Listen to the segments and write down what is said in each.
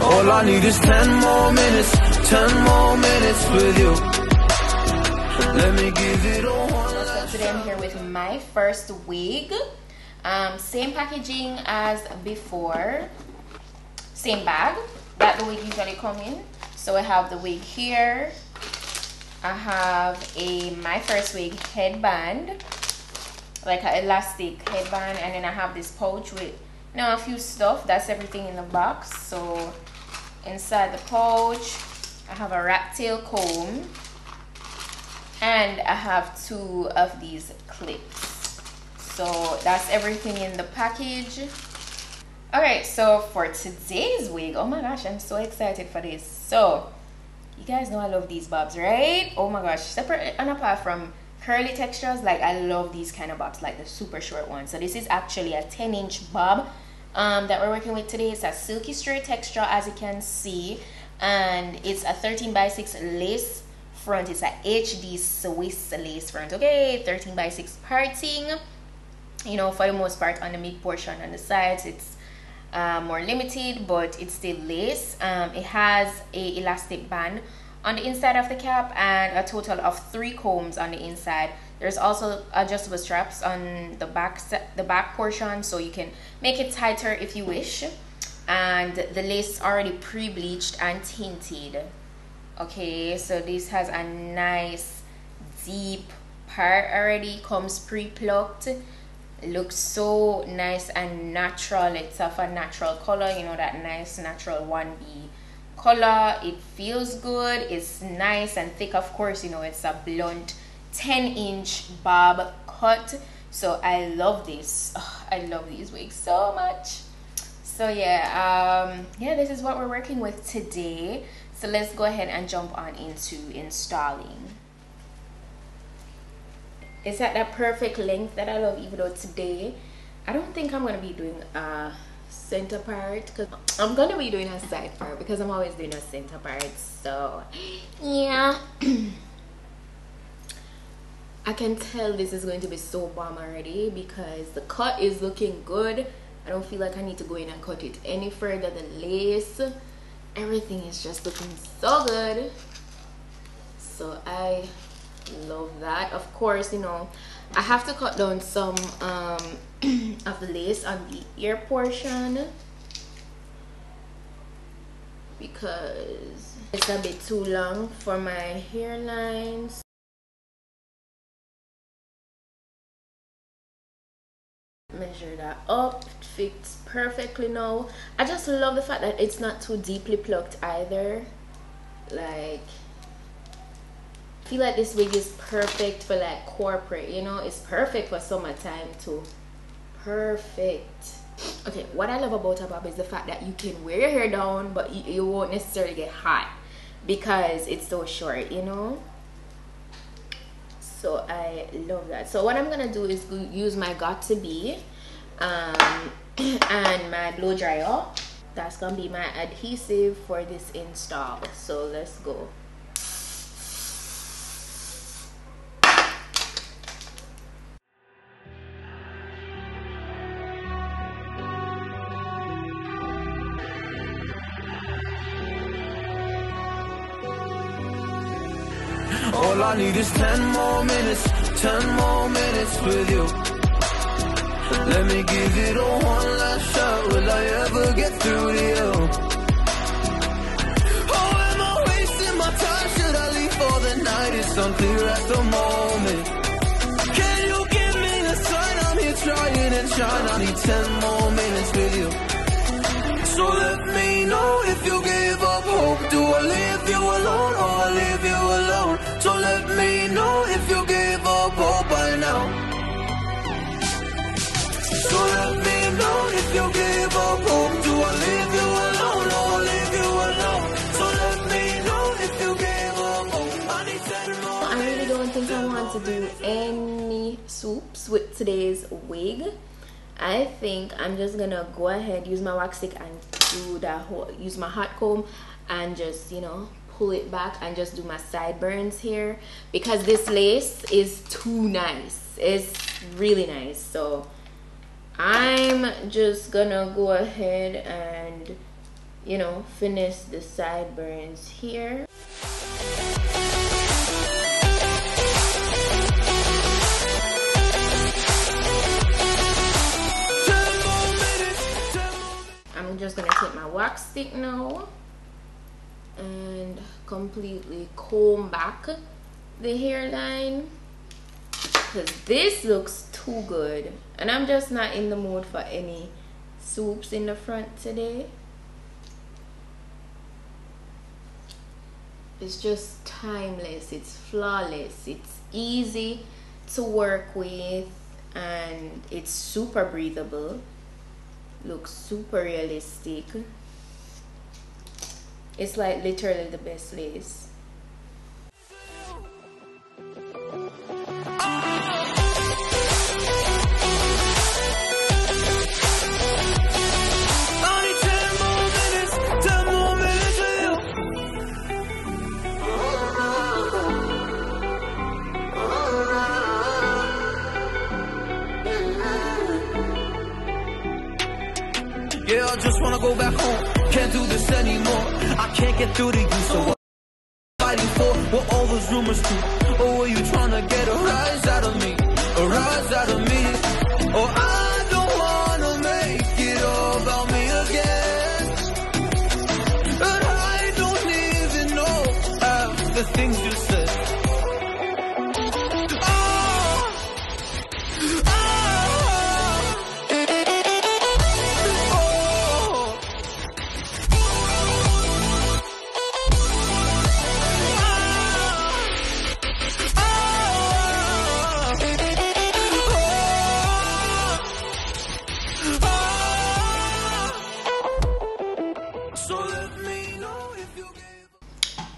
All I need is 10 more minutes, 10 more minutes with you. Let me give it all. So today I'm here with my first wig. Same packaging as before, same bag that the wig usually come in. So I have the wig here. I have my first wig headband, like an elastic headband, and then I have this pouch with a few stuff. That's everything in the box. So inside the pouch I have a rat tail comb, and I have 2 of these clips. So that's everything in the package. Alright, so for today's wig, oh my gosh, I'm so excited for this. So you guys know I love these bobs, right? Oh my gosh, separate and apart from curly textures, like I love these kind of bobs, like the super short ones. So this is actually a 10-inch bob that we're working with today. It's a silky straight texture, as you can see, and it's a 13x6 lace front. It's a HD Swiss lace front. Okay, 13x6 parting, you know, for the most part. On the mid portion on the sides it's more limited, but it's still lace. It has a elastic band on the inside of the cap and a total of 3 combs on the inside. There's also adjustable straps on the back portion, so you can make it tighter if you wish. And the lace is already pre-bleached and tinted. Okay, so this has a nice deep part already, comes pre-plucked. It looks so nice and natural. It's of a natural color, you know, that nice natural 1B color. It feels good. It's nice and thick. Of course, you know, it's a blunt 10-inch bob cut. So I love this. Oh, I love these wigs so much. So yeah, this is what we're working with today. So let's go ahead and jump on into installing. It's at that perfect length that I love, even though today I don't think I'm going to be doing a center part, because I'm going to be doing a side part, because I'm always doing a center part. So yeah. I can tell this is going to be so bomb already, because the cut is looking good. I don't feel like I need to go in and cut it any further. The lace, everything is just looking so good. So I love that. Of course, you know, I have to cut down some of the lace on the ear portion, because it's a bit too long for my hairlines. Measure that up. It fits perfectly now. I just love the fact that it's not too deeply plucked either. Like, I feel like this wig is perfect for like corporate, you know. It's perfect for summertime too. Perfect. Okay, what I love about a bob is the fact that you can wear your hair down, but you won't necessarily get hot because it's so short, you know. So I love that. So what I'm gonna do is use my Got To Be and my blow dryer. That's gonna be my adhesive for this install. So let's go. All I need is 10 more minutes, 10 more minutes with you. Let me give it a one last shot. Will I ever get through to you? Oh, am I wasting my time? Should I leave for the night? It's unclear at the moment. Can you give me a sign? I'm here trying and trying. I need 10 more minutes with you. So let me know if you give up hope. Do I leave you alone or I leave you alone? So let me know if you give up hope by now. So let me know if you give up hope. Do I leave you alone or I leave you alone? So let me know if you give up hope. I need 10 more. I really don't think I want to do any swoops with today's wig. I think I'm just gonna go ahead, use my wax stick and do that whole, use my hot comb and just, you know, pull it back and just do my sideburns here, because this lace is too nice. It's really nice. So I'm just gonna go ahead and you know, finish the sideburns here. I'm just gonna take my wax stick now and completely comb back the hairline, because this looks too good and I'm just not in the mood for any swoops in the front today. It's just timeless, it's flawless, it's easy to work with, and it's super breathable. Looks super realistic. It's like literally the best lace. Yeah, I just wanna go back home. Can't do this anymore. I can't get through to you, so what fighting for? What all those rumors do? Or were you trying to get a rise out of me? A rise out of me? Or I don't wanna make it all about me again. And I don't even know half the things you said.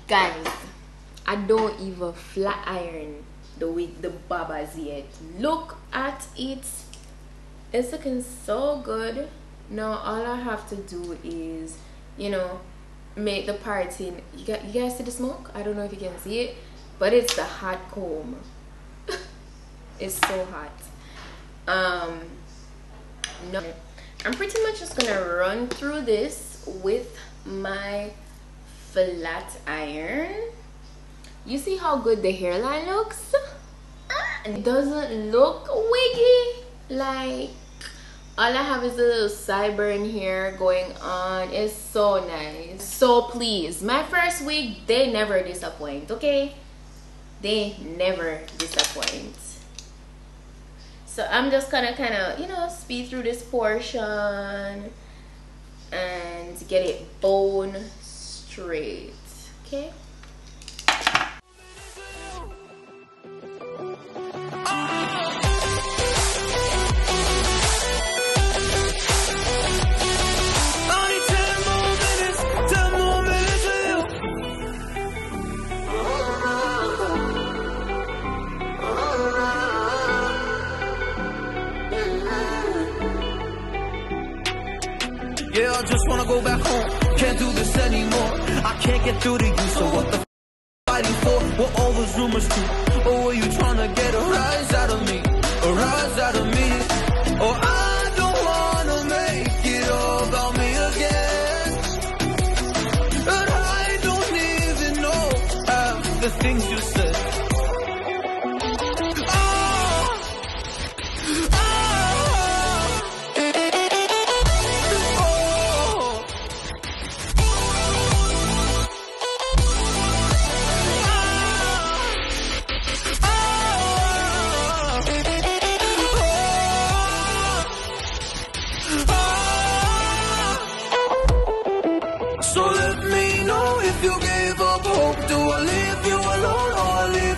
Guys, I don't even flat iron the babas yet. Look at it. It's looking so good. Now all I have to do is, you know, make the parting. You guys see the smoke? I don't know if you can see it, but it's the hot comb. It's so hot. No, I'm pretty much just gonna run through this with my flat iron. You see how good the hairline looks? And it doesn't look wiggy. Like, all I have is a little sideburn here going on. It's so nice. So please, my first wig, they never disappoint, okay? They never disappoint. So I'm just gonna kind of, you know, speed through this portion and get it bone straight, okay? Yeah, I just wanna go back home. Can't do this anymore. I can't get through to you, so what the fighting for? What all those rumors do? Or were you trying to get a rise out of me? A rise out of me? Or I don't wanna make it all about me again. And I don't even know half the things you said. So let me know if you gave up hope. Do I leave you alone or I leave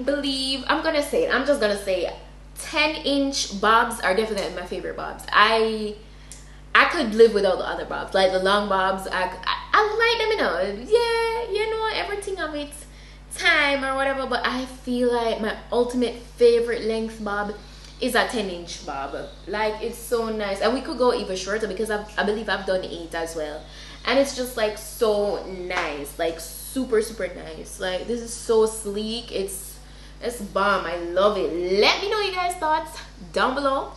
believe, I'm gonna say it, I'm just gonna say 10-inch bobs are definitely my favorite bobs. I could live without the other bobs, like the long bobs. I like them, you know. Yeah, you know, everything of its time or whatever, but I feel like my ultimate favorite length bob is a 10-inch bob. Like, it's so nice, and we could go even shorter because I believe I've done 8 as well, and it's just like so nice, like super nice. Like, this is so sleek. It's bomb. I love it. Let me know you guys' thoughts down below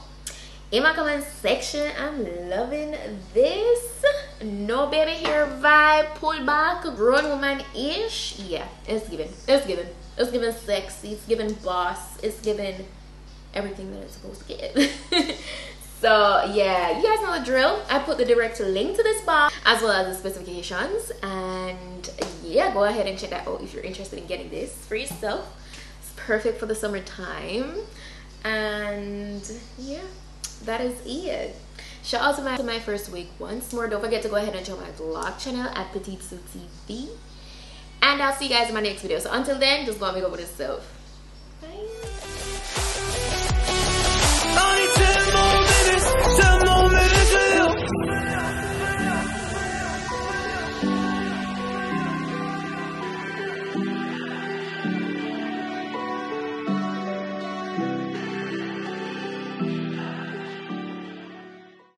in my comment section. I'm loving this. No baby hair vibe, pull back, grown woman-ish. Yeah, it's giving sexy, it's giving boss, it's giving everything that it's supposed to get. So yeah, you guys know the drill. I put the direct link to this box as well as the specifications, and yeah, go ahead and check that out if you're interested in getting this for yourself. It's perfect for the summertime, and yeah, that is it. Shout out to my first week once more. Don't forget to go ahead and check my vlog channel at PETITE-SUE TV, and I'll see you guys in my next video. So until then, just go and make up with yourself. Bye.